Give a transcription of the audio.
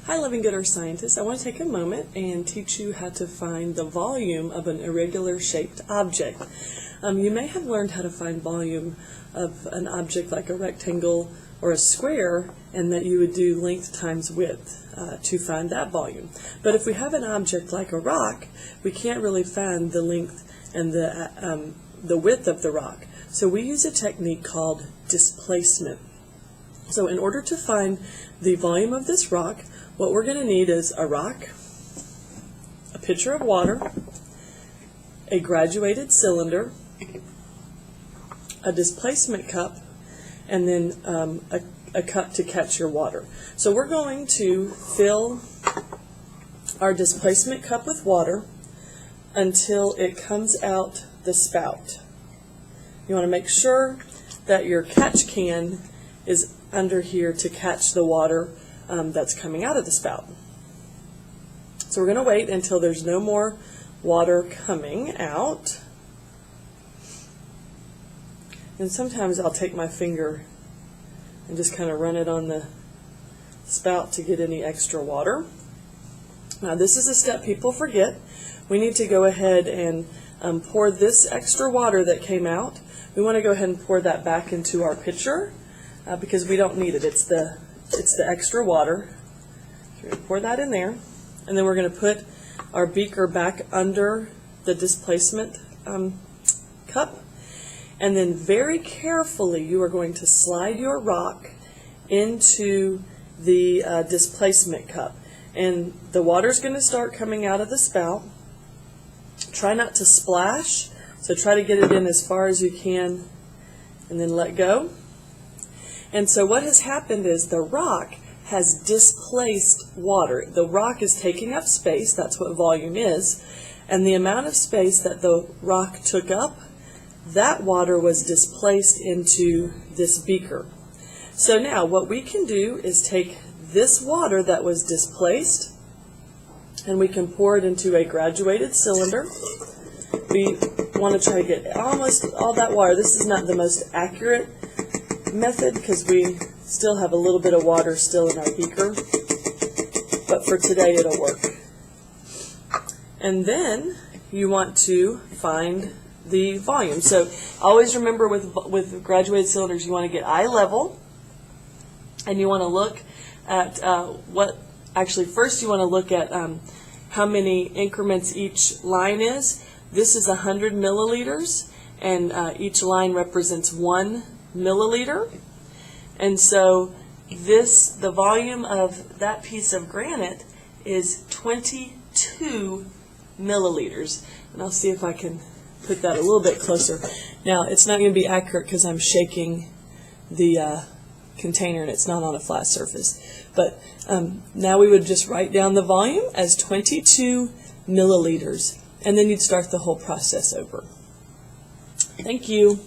Hi Living Good Earth Scientists. I want to take a moment and teach you how to find the volume of an irregular shaped object. You may have learned how to find volume of an object like a rectangle or a square, and that you would do length times width to find that volume. But if we have an object like a rock, we can't really find the length and the width of the rock. So we use a technique called displacement. So in order to find the volume of this rock, what we're going to need is a rock, a pitcher of water, a graduated cylinder, a displacement cup, and then a cup to catch your water. So we're going to fill our displacement cup with water until it comes out the spout. You want to make sure that your catch can is under here to catch the water that's coming out of the spout. So we're going to wait until there's no more water coming out. And sometimes I'll take my finger and just kind of run it on the spout to get any extra water. Now this is a step people forget. We need to go ahead and pour this extra water that came out. We want to go ahead and pour that back into our pitcher because we don't need it. It's the extra water. So we're going to pour that in there, and then we're going to put our beaker back under the displacement cup, and then very carefully you are going to slide your rock into the displacement cup, and the water is going to start coming out of the spout. Try not to splash, so try to get it in as far as you can and then let go. And so what has happened is the rock has displaced water. The rock is taking up space, that's what volume is, and the amount of space that the rock took up, that water was displaced into this beaker. So now what we can do is take this water that was displaced and we can pour it into a graduated cylinder. We want to try to get almost all that water. This is not the most accurate method because we still have a little bit of water still in our beaker, but for today it'll work. And then you want to find the volume. So always remember with graduated cylinders you want to get eye level, and you want to look at first you want to look at how many increments each line is. This is 100 milliliters, and each line represents 1 milliliter. And so the volume of that piece of granite is 22 milliliters. And I'll see if I can put that a little bit closer. Now it's not going to be accurate because I'm shaking the container and it's not on a flat surface. But now we would just write down the volume as 22 milliliters, and then you'd start the whole process over. Thank you.